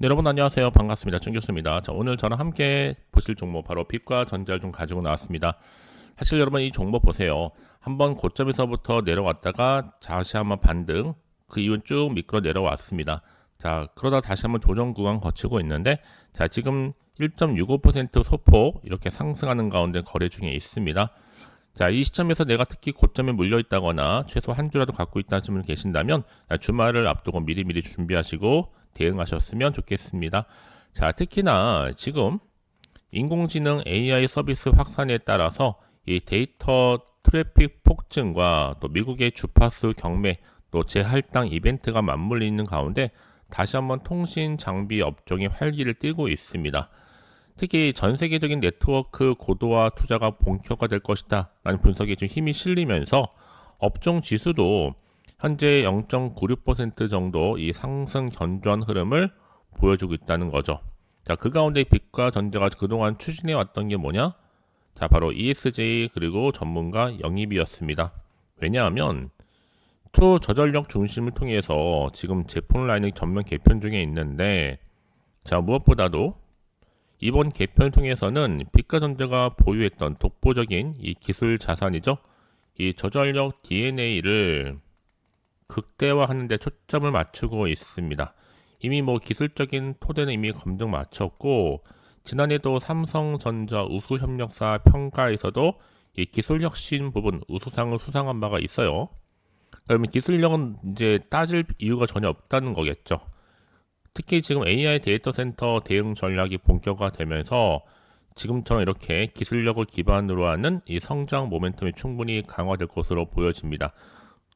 네, 여러분 안녕하세요. 반갑습니다. 춘교수입니다. 자, 오늘 저랑 함께 보실 종목 바로 빛과 전자를 좀 가지고 나왔습니다. 사실 여러분 이 종목 보세요. 한번 고점에서부터 내려왔다가 다시 한번 반등, 그 이후는 쭉 미끄러 내려왔습니다. 자, 그러다 다시 한번 조정 구간 거치고 있는데, 자, 지금 1.65% 소폭 이렇게 상승하는 가운데 거래 중에 있습니다. 자, 이 시점에서 내가 특히 고점에 물려 있다거나 최소 한 주라도 갖고 있다는 분이 계신다면 주말을 앞두고 미리미리 준비하시고 대응하셨으면 좋겠습니다. 자, 특히나 지금 인공지능 AI 서비스 확산에 따라서 이 데이터 트래픽 폭증과 또 미국의 주파수 경매 또 재할당 이벤트가 맞물리는 가운데 다시 한번 통신 장비 업종이 활기를 띠고 있습니다. 특히 전 세계적인 네트워크 고도화 투자가 본격화될 것이다 라는 분석에 좀 힘이 실리면서 업종 지수도 현재 0.96% 정도 이 상승 견조한 흐름을 보여주고 있다는 거죠. 자, 그 가운데 빛과 전자가 그동안 추진해 왔던 게 뭐냐? 자, 바로 ESG 그리고 전문가 영입이었습니다. 왜냐하면 초저전력 중심을 통해서 지금 제품 라인을 전면 개편 중에 있는데, 자, 무엇보다도 이번 개편을 통해서는 빛과 전자가 보유했던 독보적인 이 기술 자산이죠. 이 저전력 DNA를 극대화하는 데 초점을 맞추고 있습니다. 이미 기술적인 토대는 이미 검증 마쳤고, 지난해도 삼성전자 우수협력사 평가에서도 이 기술혁신 부분 우수상을 수상한 바가 있어요. 그러면 기술력은 이제 따질 이유가 전혀 없다는 거겠죠. 특히 지금 AI 데이터 센터 대응 전략이 본격화되면서 지금처럼 이렇게 기술력을 기반으로 하는 이 성장 모멘텀이 충분히 강화될 것으로 보여집니다.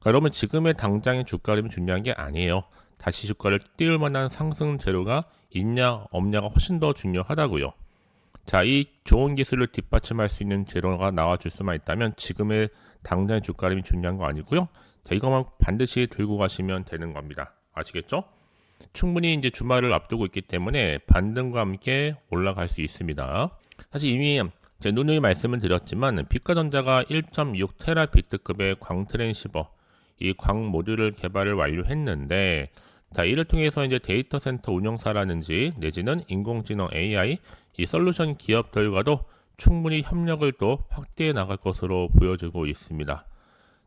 그러면 지금의 당장의 주가림이 중요한 게 아니에요. 다시 주가를 띄울 만한 상승 재료가 있냐 없냐가 훨씬 더 중요하다고요. 자, 이 좋은 기술을 뒷받침할 수 있는 재료가 나와줄 수만 있다면 지금의 당장의 주가림이 중요한 거 아니고요. 자, 이것만 반드시 들고 가시면 되는 겁니다. 아시겠죠? 충분히 이제 주말을 앞두고 있기 때문에 반등과 함께 올라갈 수 있습니다. 사실 이미 제 누누이 말씀을 드렸지만 빛과 전자가 1.6 테라비트급의 광트랜시버 이 광 모듈을 개발을 완료했는데, 자, 이를 통해서 이제 데이터 센터 운영사라든지 내지는 인공지능 AI 이 솔루션 기업들과도 충분히 협력을 또 확대해 나갈 것으로 보여지고 있습니다.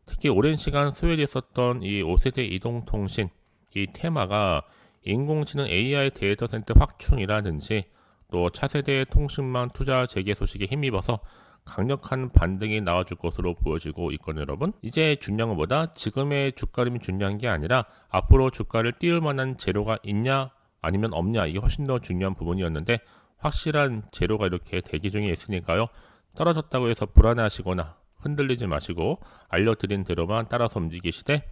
특히 오랜 시간 소외됐었던 이 5세대 이동통신 이 테마가 인공지능 AI 데이터 센터 확충이라든지 또 차세대 통신망 투자 재개 소식에 힘입어서 강력한 반등이 나와줄 것으로 보여지고 있거든요, 여러분. 이제 중요한 것보다 지금의 주가림이 중요한 게 아니라 앞으로 주가를 띄울 만한 재료가 있냐 아니면 없냐, 이게 훨씬 더 중요한 부분이었는데, 확실한 재료가 이렇게 대기 중에 있으니까요. 떨어졌다고 해서 불안해하시거나 흔들리지 마시고 알려드린 대로만 따라서 움직이시되,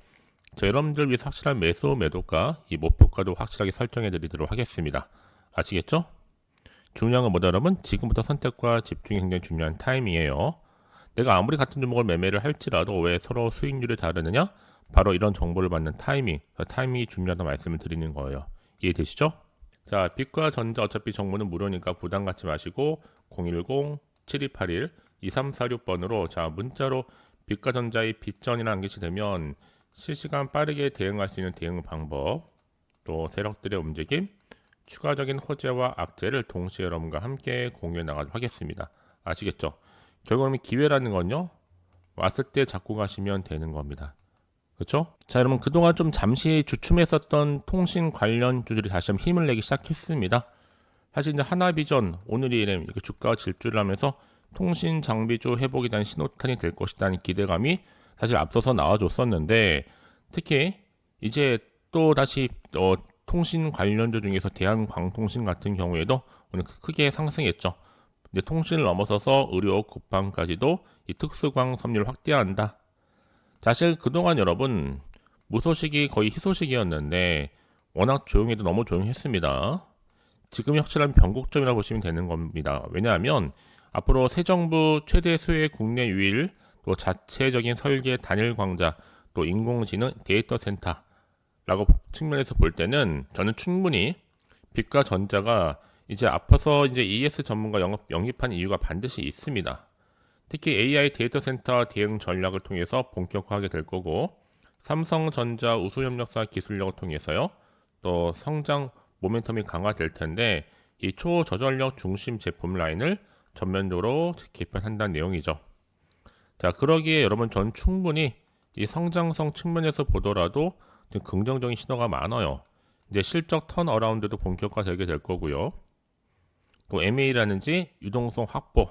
저 여러분들 위해서 확실한 매수 매도가 이 목표가도 확실하게 설정해 드리도록 하겠습니다. 아시겠죠? 중요한 건 뭐다 여러분? 지금부터 선택과 집중이 굉장히 중요한 타임이에요. 내가 아무리 같은 종목을 매매를 할지라도 왜 서로 수익률이 다르느냐? 바로 이런 정보를 받는 타이밍, 그 타이밍이 중요하다는 말씀을 드리는 거예요. 이해되시죠? 자, 빛과 전자 어차피 정보는 무료니까 부담 갖지 마시고 010-7281-2346번으로 자, 문자로 빛과 전자의 빗전이나 안개시 되면 실시간 빠르게 대응할 수 있는 대응 방법, 또 세력들의 움직임, 추가적인 호재와 악재를 동시에 여러분과 함께 공유해 나가도록 하겠습니다. 아시겠죠? 결국은 기회라는 건요, 왔을 때 잡고 가시면 되는 겁니다. 그렇죠? 자, 여러분 그동안 좀 잠시 주춤했었던 통신 관련주들이 다시 한번 힘을 내기 시작했습니다. 사실 이제 하나비전, 오늘이램 이렇게 주가가 질주를 하면서 통신 장비주 회복에 대한 신호탄이 될 것이라는 기대감이 사실 앞서서 나와줬었는데, 특히 이제 또 다시 통신 관련주 중에서 대한광통신 같은 경우에도 오늘 크게 상승했죠. 근데 통신을 넘어서서 의료, 국방까지도 이 특수광 섬유를 확대한다. 사실 그동안 여러분 무소식이 거의 희소식이었는데 워낙 조용해도 너무 조용했습니다. 지금이 확실한 변곡점이라고 보시면 되는 겁니다. 왜냐하면 앞으로 새 정부 최대 수혜 국내 유일 또 자체적인 설계 단일 광자 또 인공지능 데이터 센터라고 측면에서 볼 때는 저는 충분히 빛과 전자가 이제 앞서서 이제 ES 전문가 영입한 이유가 반드시 있습니다. 특히 AI 데이터 센터 대응 전략을 통해서 본격화하게 될 거고, 삼성전자 우수협력사 기술력을 통해서요, 또 성장 모멘텀이 강화될 텐데 이 초저전력 중심 제품 라인을 전면적으로 개편한다는 내용이죠. 자, 그러기에 여러분 전 충분히 이 성장성 측면에서 보더라도 좀 긍정적인 신호가 많아요. 이제 실적 턴어라운드도 본격화되게 될 거고요. 또 MA라든지 유동성 확보,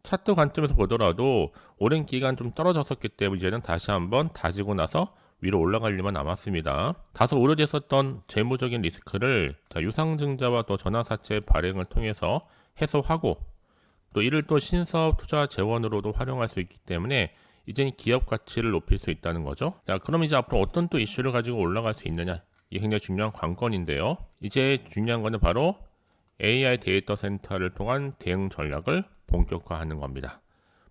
차트 관점에서 보더라도 오랜 기간 좀 떨어졌었기 때문에 이제는 다시 한번 다지고 나서 위로 올라갈 일만 남았습니다. 다소 오래됐었던 재무적인 리스크를 유상증자와 또 전환사채 발행을 통해서 해소하고 또 이를 또 신사업 투자 재원으로도 활용할 수 있기 때문에 이제 기업 가치를 높일 수 있다는 거죠. 자, 그럼 이제 앞으로 어떤 또 이슈를 가지고 올라갈 수 있느냐? 이게 굉장히 중요한 관건인데요. 이제 중요한 거는 바로 AI 데이터 센터를 통한 대응 전략을 본격화하는 겁니다.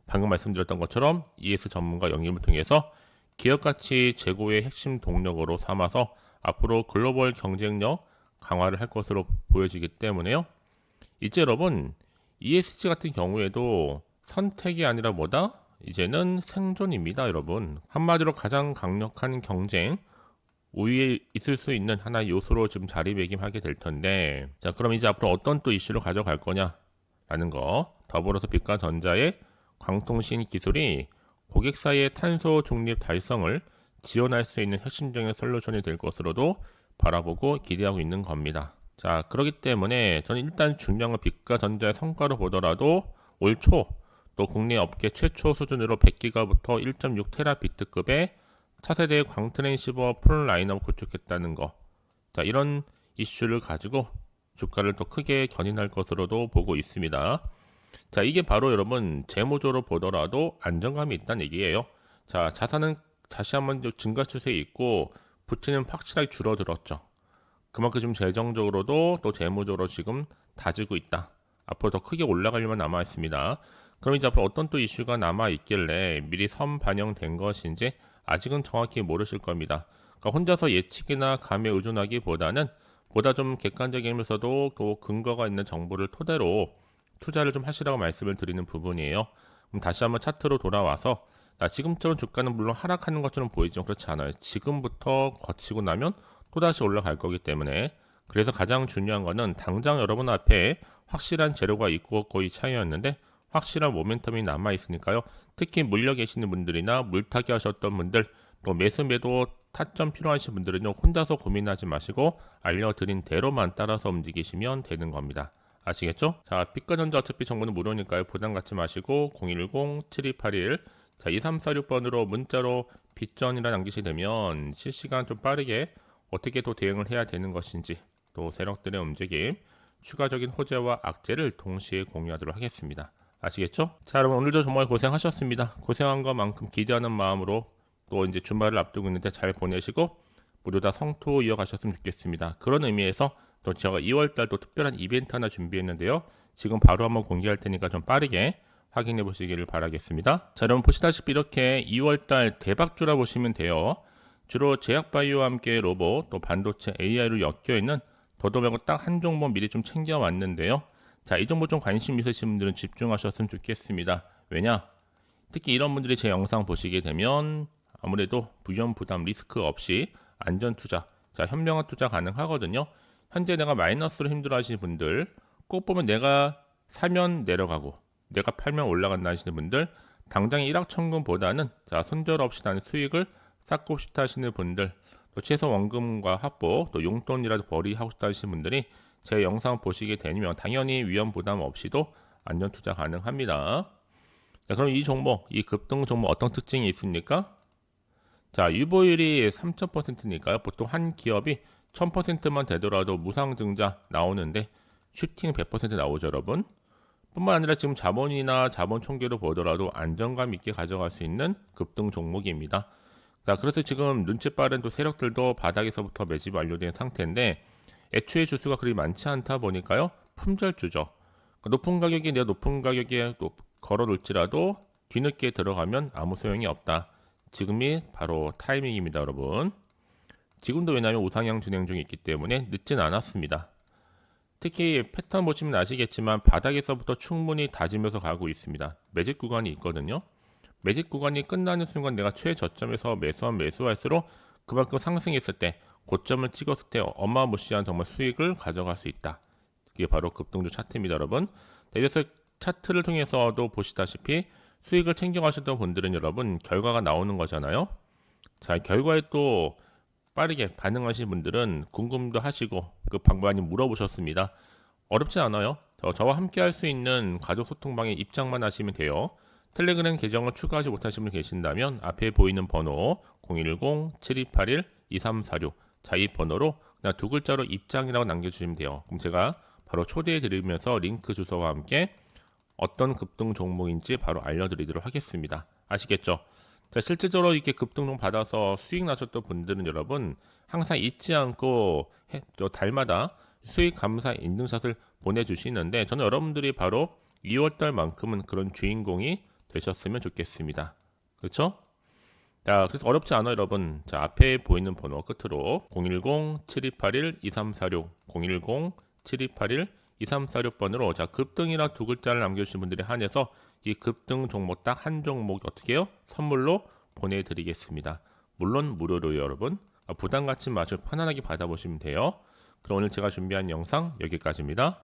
방금 말씀드렸던 것처럼 ES 전문가 영입을 통해서 기업 가치 제고의 핵심 동력으로 삼아서 앞으로 글로벌 경쟁력 강화를 할 것으로 보여지기 때문에요. 이제 여러분 ESG 같은 경우에도 선택이 아니라 뭐다? 이제는 생존입니다, 여러분. 한마디로 가장 강력한 경쟁, 우위에 있을 수 있는 하나의 요소로 지금 자리매김하게 될 텐데, 자, 그럼 이제 앞으로 어떤 또 이슈를 가져갈 거냐라는 거. 더불어서 빛과 전자의 광통신 기술이 고객사의 탄소 중립 달성을 지원할 수 있는 핵심적인 솔루션이 될 것으로도 바라보고 기대하고 있는 겁니다. 자, 그렇기 때문에 저는 일단 중요한 건 빛과 전자의 성과로 보더라도 올 초 또 국내 업계 최초 수준으로 100기가부터 1.6테라비트급의 차세대 광트랜시버 풀 라인업 구축했다는 거. 자, 이런 이슈를 가지고 주가를 또 크게 견인할 것으로도 보고 있습니다. 자, 이게 바로 여러분 재무적으로 보더라도 안정감이 있다는 얘기예요. 자, 자산은 다시 한번 증가 추세에 있고 부채는 확실하게 줄어들었죠. 그만큼 지금 재정적으로도 또 재무적으로 지금 다지고 있다. 앞으로 더 크게 올라갈 일만 남아 있습니다. 그럼 이제 앞으로 어떤 또 이슈가 남아 있길래 미리 선반영된 것인지 아직은 정확히 모르실 겁니다. 그러니까 혼자서 예측이나 감에 의존하기보다는 보다 좀 객관적이면서도 또 근거가 있는 정보를 토대로 투자를 좀 하시라고 말씀을 드리는 부분이에요. 그럼 다시 한번 차트로 돌아와서 지금처럼 주가는 물론 하락하는 것처럼 보이지만 그렇지 않아요. 지금부터 거치고 나면 또다시 올라갈 거기 때문에 그래서 가장 중요한 거는 당장 여러분 앞에 확실한 재료가 있고 거의 차이였는데 확실한 모멘텀이 남아 있으니까요. 특히 물려 계시는 분들이나 물타기 하셨던 분들 또 매수 매도 타점 필요하신 분들은요. 혼자서 고민하지 마시고 알려드린 대로만 따라서 움직이시면 되는 겁니다. 아시겠죠? 자, 빛과 전자 어차피 정보는 무료니까요. 부담 갖지 마시고 010-7281 자, 2346번으로 문자로 빚전이라 남기시게 되면 실시간 좀 빠르게 어떻게 또 대응을 해야 되는 것인지 또 세력들의 움직임 추가적인 호재와 악재를 동시에 공유하도록 하겠습니다. 아시겠죠? 자, 여러분 오늘도 정말 고생하셨습니다. 고생한 것만큼 기대하는 마음으로 또 이제 주말을 앞두고 있는데 잘 보내시고 모두 다 성토 이어가셨으면 좋겠습니다. 그런 의미에서 또 제가 2월달 또 특별한 이벤트 하나 준비했는데요. 지금 바로 한번 공개할 테니까 좀 빠르게 확인해 보시기를 바라겠습니다. 자, 여러분 보시다시피 이렇게 2월달 대박주라 보시면 돼요. 주로 제약바이오와 함께 로봇 또 반도체 AI로 엮여있는 저도 말고 딱 한 종목 미리 좀 챙겨왔는데요. 자, 이 정보 좀 관심 있으신 분들은 집중하셨으면 좋겠습니다. 왜냐? 특히 이런 분들이 제 영상 보시게 되면 아무래도 부연 부담 리스크 없이 안전 투자, 자, 현명한 투자 가능하거든요. 현재 내가 마이너스로 힘들어하시는 분들, 꼭 보면 내가 사면 내려가고 내가 팔면 올라간다 하시는 분들, 당장의 일확천금보다는 자, 손절 없이 나는 수익을 쌓고 싶다 하시는 분들, 또 최소 원금과 합보, 또 용돈이라도 벌이하고 싶다 하시는 분들이 제 영상 보시게 되면 당연히 위험 부담 없이도 안전 투자 가능합니다. 자, 그럼 이 종목, 이 급등 종목 어떤 특징이 있습니까? 자, 유보율이 3000%니까요. 보통 한 기업이 1000%만 되더라도 무상증자 나오는데 슈팅 100% 나오죠, 여러분. 뿐만 아니라 지금 자본이나 자본 총계로 보더라도 안정감 있게 가져갈 수 있는 급등 종목입니다. 자, 그래서 지금 눈치 빠른 또 세력들도 바닥에서부터 매집 완료된 상태인데 애초에 주수가 그리 많지 않다 보니까요. 품절주죠. 높은 가격에 내가 높은 가격에 또 걸어놓을지라도 뒤늦게 들어가면 아무 소용이 없다. 지금이 바로 타이밍입니다, 여러분. 지금도 왜냐하면 우상향 진행 중에 있기 때문에 늦진 않았습니다. 특히 패턴 보시면 아시겠지만 바닥에서부터 충분히 다지면서 가고 있습니다. 매집 구간이 있거든요. 매집 구간이 끝나는 순간 내가 최저점에서 매수할수록 그만큼 상승했을 때 고점을 찍었을 때 어마무시한 정말 수익을 가져갈 수 있다. 이게 바로 급등주 차트입니다, 여러분. 이래서 차트를 통해서도 보시다시피 수익을 챙겨가셨던 분들은 여러분 결과가 나오는 거잖아요. 자, 결과에 또 빠르게 반응하신 분들은 궁금도 하시고 그 방법 많이 물어보셨습니다. 어렵지 않아요. 저와 함께 할 수 있는 가족 소통방에 입장만 하시면 돼요. 텔레그램 계정을 추가하지 못하신 분 계신다면 앞에 보이는 번호 010-7281-2346 자, 이 번호로 그냥 두 글자로 입장이라고 남겨주시면 돼요. 그럼 제가 바로 초대해 드리면서 링크 주소와 함께 어떤 급등 종목인지 바로 알려드리도록 하겠습니다. 아시겠죠? 자, 실제적으로 이렇게 급등록 받아서 수익 나셨던 분들은 여러분 항상 잊지 않고 달마다 수익 감사 인증샷을 보내주시는데 저는 여러분들이 바로 2월달만큼은 그런 주인공이 되셨으면 좋겠습니다. 그렇죠? 자, 그래서 어렵지 않아요, 여러분. 자, 앞에 보이는 번호 끝으로 010-7281-2346 010-7281-2346번으로 자, 급등이라 두 글자를 남겨주신 분들에 한해서 이 급등 종목 딱 한 종목 어떻게 해요? 선물로 보내드리겠습니다. 물론 무료로요, 여러분. 부담 갖지 마시고 편안하게 받아보시면 돼요. 그럼 오늘 제가 준비한 영상 여기까지입니다.